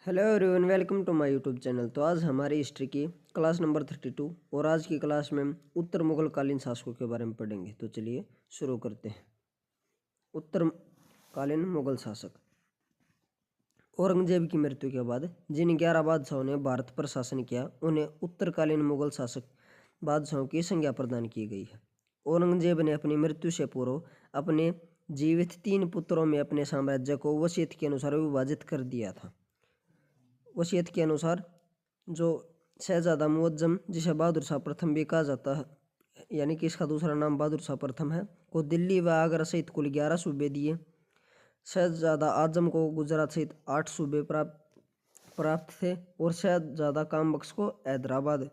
Hello everyone, welcome to my YouTube channel. तो आज हमारी हिस्ट्री की क्लास नंबर 32 और आज की क्लास में हम उत्तर मुगल कालीन शासकों के बारे में पढ़ेंगे। तो चलिए शुरू करते हैं। उत्तर कालीन मुगल शासक। औरंगजेब की मृत्यु के बाद जिन 11 बादशाहों ने भारत पर शासन किया उन्हें उत्तरकालीन मुगल शासक बादशाहों की संज्ञा प्रदान की गई है। औरंगजेब ने अपनी मृत्यु से पूर्व अपने जीवित 3 पुत्रों में अपने साम्राज्य को वसीयत के अनुसार विभाजित कर दिया था। वसीयत के अनुसार जो शहजादा मुअज्जम, जिसे बहादुर शाह प्रथम भी कहा जाता है, यानी कि इसका दूसरा नाम बहादुर शाह प्रथम है, को दिल्ली व आगरा सहित कुल 11 सूबे दिए। शहजादा आजम को गुजरात सहित 8 सूबे प्राप्त थे और शहजादा कामबख्श को हैदराबाद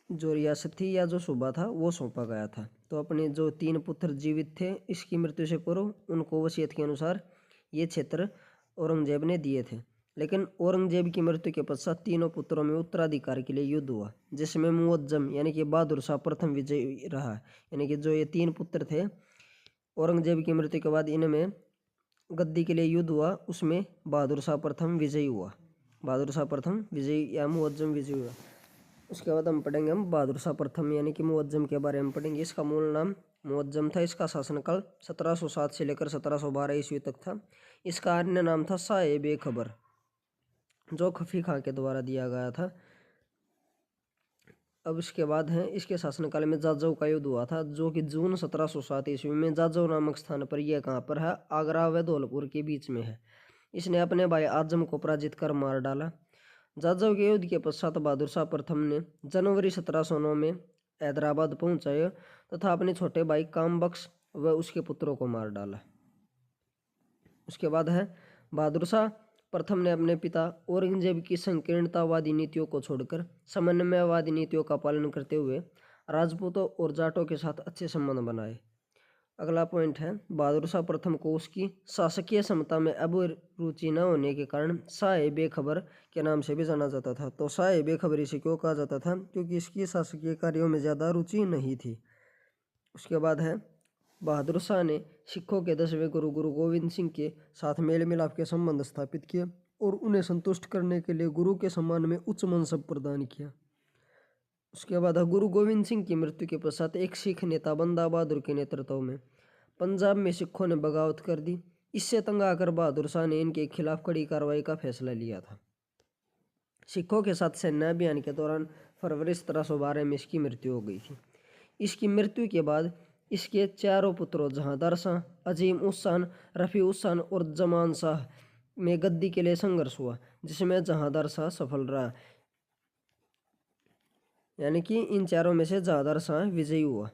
जो रियासत थी या जो सूबा था वो सौंपा गया था। तो अपने जो 3 पुत्र जीवित थे इसकी मृत्यु से पूर्व उनको वसीयत के अनुसार ये क्षेत्र औरंगजेब ने दिए थे। लेकिन औरंगजेब की मृत्यु के पश्चात तीनों पुत्रों में उत्तराधिकार के लिए युद्ध हुआ, जिसमें मुअज्जम यानी कि बहादुर शाह प्रथम विजयी रहा। यानी कि जो ये 3 पुत्र थे औरंगजेब की मृत्यु के बाद इनमें गद्दी के लिए युद्ध हुआ, उसमें बहादुर शाह प्रथम विजयी हुआ। बहादुर शाह प्रथम विजयी या मुअज्जम विजयी हुआ। उसके बाद हम पढ़ेंगे बहादुर शाह प्रथम यानी कि मुअज्जम के बारे में पढ़ेंगे। इसका मूल नाम मुअज्जम था। इसका शासनकाल 1707 से लेकर 1712 ईस्वी तक था। इसका अन्य नाम था शाह बेखबर, जो खफी खां के द्वारा दिया गया था। अब इसके बाद है इसके शासनकाल में जाजव का युद्ध हुआ था, जो कि जून 1707 ईस्वी में जाजव नामक स्थान पर, यह कहाँ पर है, आगरा व धौलपुर के बीच में है। इसने अपने भाई आजम को पराजित कर मार डाला। जाजव के युद्ध के पश्चात बहादुर शाह प्रथम ने जनवरी 1709 में हैदराबाद पहुंचाया तथा अपने छोटे भाई कामबख्श व उसके पुत्रों को मार डाला। उसके बाद है बहादुर शाह प्रथम ने अपने पिता औरंगजेब की संकीर्णतावादी नीतियों को छोड़कर समन्वयवादी नीतियों का पालन करते हुए राजपूतों और जाटों के साथ अच्छे संबंध बनाए। अगला पॉइंट है बहादुर शाह प्रथम को उसकी शासकीय क्षमता में अब रुचि न होने के कारण शाह बेखबर के नाम से भी जाना जाता था। तो शाह बेखबर इसे क्यों कहा जाता था? क्योंकि इसकी शासकीय कार्यों में ज़्यादा रुचि नहीं थी। उसके बाद है बहादुर शाह ने सिखों के 10वें गुरु गुरु गोविंद सिंह के साथ मेल मिलाप के संबंध स्थापित किए और उन्हें संतुष्ट करने के लिए गुरु के सम्मान में उच्च मनसब प्रदान किया। उसके बाद गुरु गोविंद सिंह की मृत्यु के पश्चात एक सिख नेता बंदा बहादुर के नेतृत्व में पंजाब में सिखों ने बगावत कर दी। इससे तंग आकर बहादुर शाह ने इनके खिलाफ कड़ी कार्रवाई का फैसला लिया था। सिखों के साथ सैन्य अभियान के दौरान फरवरी 1712 में इसकी मृत्यु हो गई थी। इसकी मृत्यु के बाद इसके चारों पुत्रों जहांदार शाह, अजीम उस शाह, रफ़ी उस शाह और जमान शाह में गद्दी के लिए संघर्ष हुआ, जिसमें जहांदार शाह सफल रहा। यानी कि इन चारों में से जहांदार शाह विजयी हुआ।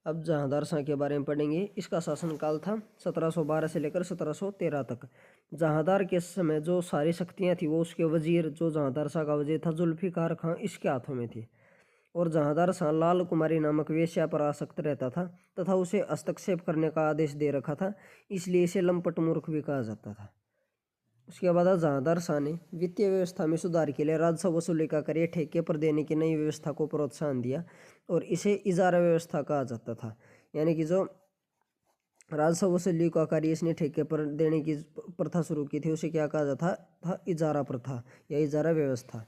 अब जहांदार शाह के बारे में पढ़ेंगे। इसका शासनकाल था 1712 से लेकर 1713 तक। जहांदार के समय जो सारी शक्तियां थी वो उसके वजीर, जो जहांदार शाह का वजीर था जुल्फिकार खां, इसके हाथों में थी। और जहांदार शाह लाल कुमारी नामक वेश्या पर आसक्त रहता था तथा उसे हस्तक्षेप करने का आदेश दे रखा था, इसलिए इसे लंपट मूर्ख भी कहा जाता था। उसके बाद जहांदार शाह ने वित्तीय व्यवस्था में सुधार के लिए राजस्व वसूली का कार्य ठेके पर देने की नई व्यवस्था को प्रोत्साहन दिया और इसे इजारा व्यवस्था कहा जाता था। यानी कि जो राजस्व वसूली का कार्य इसने ठेके पर देने की प्रथा शुरू की थी उसे क्या कहा जाता था? इजारा प्रथा या इजारा व्यवस्था।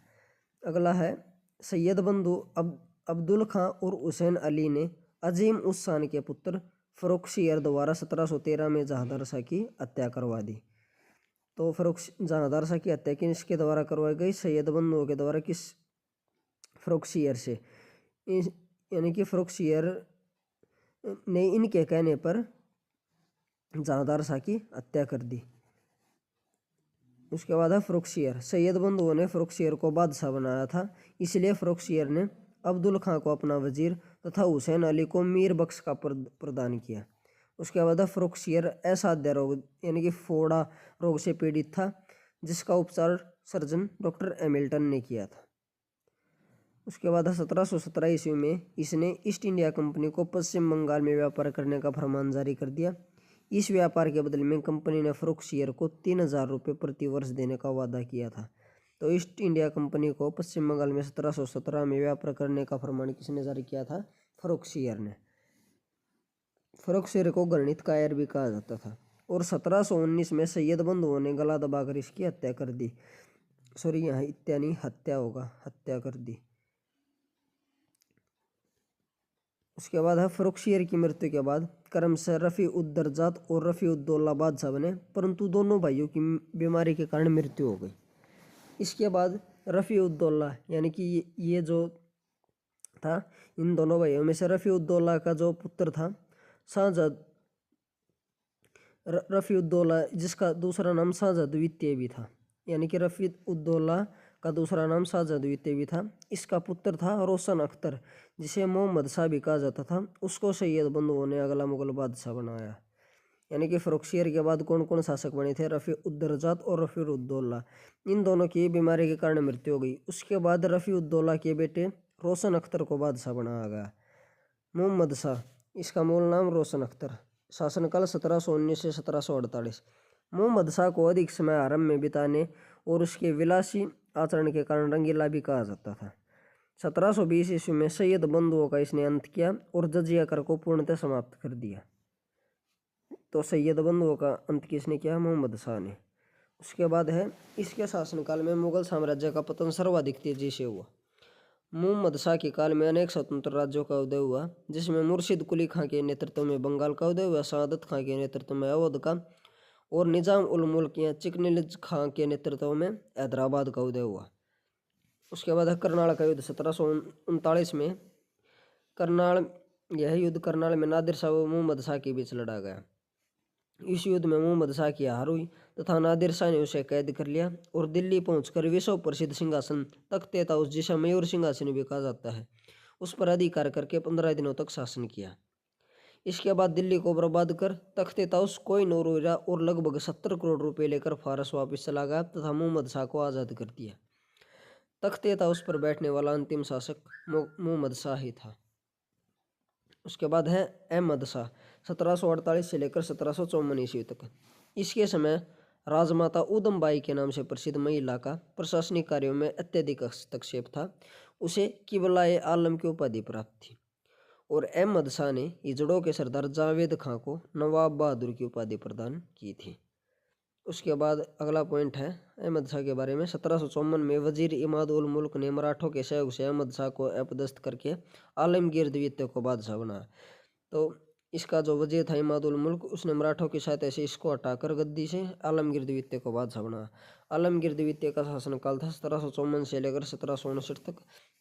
अगला है सैयद बंधु अब्दुल खां और हुसैन अली ने अजीम उस शाह के पुत्र फर्रुखसियर द्वारा 1713 में जहांदार शाह की हत्या करवा दी। तो जहांदार शाह की हत्या किसके द्वारा करवाई गई? सैयद बंधुओं के द्वारा। किस? फर्रुखसियर से। यानी कि फर्रुखसियर ने इनके कहने पर जहांदार शाह की हत्या कर दी। उसके बाद है फर्रुखसियर। सैयद बंधुओं ने फर्रुखसियर को बादशाह बनाया था, इसलिए फर्रुखसियर ने अब्दुल खां को अपना वजीर तथा हुसैन अली को मीर बख्श का प्रदान किया। उसके बाद फर्रुखसियर असाध्य रोग यानी कि फोड़ा रोग से पीड़ित था, जिसका उपचार सर्जन डॉक्टर हैमिल्टन ने किया था। उसके बाद 1717 ईस्वी में इसने ईस्ट इंडिया कंपनी को पश्चिम बंगाल में व्यापार करने का फरमान जारी कर दिया। इस व्यापार के बदले में कंपनी ने फर्रुखसियर को 3000 रुपये प्रति वर्ष देने का वादा किया था। तो ईस्ट इंडिया कंपनी को पश्चिम बंगाल में 1717 में व्यापार करने का फरमान किसने जारी किया था? फर्रुखसियर ने। फर्रुखसियर को गणित कायर भी कहा जाता था। और 1719 में सैयद बंधुओं ने गला दबाकर इसकी हत्या कर दी। सॉरी, यहाँ हत्या नहीं, हत्या होगा, हत्या कर दी। उसके बाद है फरुखशियर की मृत्यु के बाद क्रमशः रफ़ी उद दर्जात और रफ़ी उद दौला बादशाह बने, परंतु दोनों भाइयों की बीमारी के कारण मृत्यु हो गई। इसके बाद रफ़ी उद दौला यानी कि ये जो था, इन दोनों भाइयों में से रफ़ी उद दौला का जो पुत्र था शाहजहाँ, रफ़ी उद दौला जिसका दूसरा नाम शाहजहाँ द्वितीय भी था, यानी कि रफ़ी उद दौला का दूसरा नाम शाहजहाँ द्वितीय भी था। इसका पुत्र था रोशन अख्तर, जिसे मोहम्मद शाह भी कहा जाता था। उसको सैयद बंधुओं ने अगला मुगल बादशाह बनाया। यानी कि फरुखशियर के बाद कौन कौन शासक बने थे? रफ़ी उद दर्जात और रफ़ी उद दौला। इन दोनों की बीमारी के कारण मृत्यु हो गई। उसके बाद रफ़ी उद दौला के बेटे रोशन अख्तर को बादशाह बनाया गया। मोहम्मद शाह, इसका मूल नाम रोशन अख्तर, शासनकाल 1719 से 1748। मोहम्मद शाह को अधिक समय हरम में बिताने और उसके विलासी आचरण के कारण रंगीला भी कहा जाता था। 1720 ईस्वी में सैयद बंधुओं का इसने अंत किया और जजिया कर को पूर्णतः समाप्त कर दिया। तो सैयद बंधुओं का अंत किसने किया? मोहम्मद शाह ने। उसके बाद है इसके शासनकाल में मुगल साम्राज्य का पतन सर्वाधिक तेजी से हुआ। मोहम्मद शाह के काल में अनेक स्वतंत्र राज्यों का उदय हुआ, जिसमें मुर्शिद कुली खां के नेतृत्व में बंगाल का उदय हुआ, शहादत खां के नेतृत्व में अवध का, और निजाम उल मुल्क या चिकनिज खां के नेतृत्व में हैदराबाद का उदय हुआ। उसके बाद है करनाल का युद्ध 1739 में। यह युद्ध करनाल में नादिर शाह व मोहम्मद शाह के बीच लड़ा गया। इस युद्ध में मोहम्मद शाह की हार हुई तथा नादिर शाह ने उसे कैद कर लिया और दिल्ली पहुंचकर विश्व प्रसिद्ध सिंहासन तख्ते ताउस, जिसे मयूर सिंहासन भी कहा जाता है, उस पर अधिकार करके 15 दिनों तक शासन किया। इसके बाद दिल्ली को बर्बाद कर तख्ते ताउस कोहिनूर हीरा और लगभग 70 करोड़ रुपए लेकर फारस वापस चला गया तथा मोहम्मद शाह को आज़ाद कर दिया। तख्ते ताउस पर बैठने वाला अंतिम शासक मोहम्मद शाह ही था। उसके बाद है अहमद शाह, 1748 से लेकर 1754 ईस्वी तक। इसके समय राजमाता उदमबाई के नाम से प्रसिद्ध महिला का प्रशासनिक कार्यों में अत्यधिक हस्तक्षेप था। उसे किबलाए आलम की उपाधि प्राप्त थी और अहमद शाह ने हिजड़ों के सरदार जावेद खां को नवाब बहादुर की उपाधि प्रदान की थी। उसके बाद अगला पॉइंट है अहमद शाह के बारे में। 1754 में वजीर इमाद उल मुल्क ने मराठों के सहयोग से अहमद शाह को अपदस्थ करके आलमगीर द्वितीय को बादशाह बनाया। तो इसका जो वजीर था इमाद उल मुल्क, उसने मराठों की सहायता से इसको हटाकर गद्दी से आलमगीर द्वितीय को बादशाह बनाया। आलमगीर द्वितीय का शासनकाल था 1754 से लेकर 1759 तक।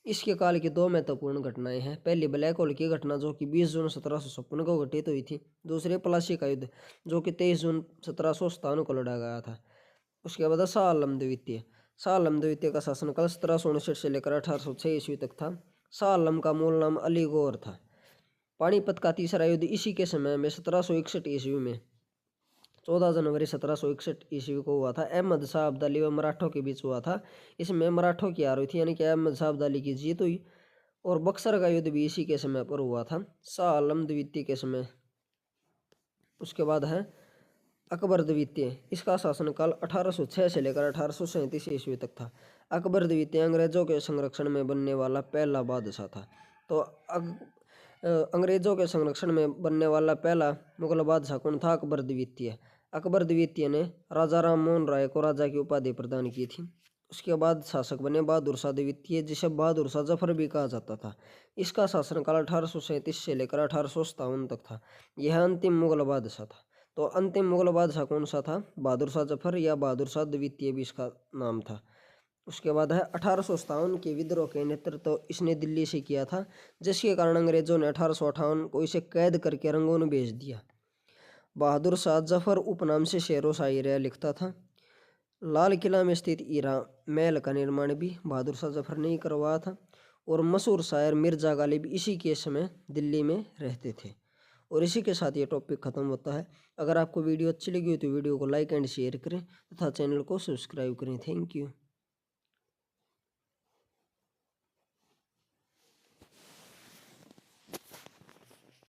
इसके काल की दो महत्वपूर्ण घटनाएं हैं। पहली ब्लैक होल की घटना जो कि 20 जून 1756 को घटित हुई थी। दूसरी प्लासी का युद्ध जो कि 23 जून 1757 को लड़ा गया था। उसके बाद शाह आलम द्वितीय। शाह आलम द्वितीय का शासनकाल 1759 से लेकर 1806 ईस्वी तक था। शाह आलम का मूल नाम अली गौर था। पानीपत का तीसरा युद्ध इसी के समय में 1761 ईस्वी में 14 जनवरी 1761 ईस्वी को हुआ था। अहमद शाह अब्दाली व मराठों के बीच हुआ था। इसमें मराठों की हार हुई थी, यानी कि अहमद शाह अब्दाली की जीत हुई। और बक्सर का युद्ध भी इसी के समय पर हुआ था, शाह आलम द्वितीय के समय। उसके बाद है अकबर द्वितीय। इसका शासनकाल 1806 से लेकर 1837 ईस्वी तक था। अकबर द्वितीय अंग्रेजों के संरक्षण में बनने वाला पहला बादशाह था। तो अंग्रेजों के संरक्षण में बनने वाला पहला मुगल बादशाह कौन था? अकबर द्वितीय। अकबर द्वितीय ने राजा राम मोहन राय को राजा की उपाधि प्रदान की थी। उसके बाद शासक बने बहादुर शाह द्वितीय, जिसे बहादुर शाह जफर भी कहा जाता था। इसका शासनकाल 1837 से लेकर 1857 तक था। यह अंतिम मुगल बादशाह था। तो अंतिम मुगल बादशाह कौन सा था? बहादुर शाह जफर या बहादुर शाह द्वितीय भी इसका नाम था। उसके बाद है 1857 के विद्रोह के नेतृत्व इसने दिल्ली से किया था, जिसके कारण अंग्रेजों ने 1858 को इसे कैद करके रंगून भेज दिया। बहादुर शाह जफर उपनाम से शेरो शायरिया लिखता था। लाल किला में स्थित ईरा महल का निर्माण भी बहादुर शाह जफर ने ही करवाया था और मशहूर शायर मिर्जा गालिब इसी के समय दिल्ली में रहते थे। और इसी के साथ ये टॉपिक खत्म होता है। अगर आपको वीडियो अच्छी लगी हो तो वीडियो को लाइक एंड शेयर करें तथा चैनल को सब्सक्राइब करें। Thank you.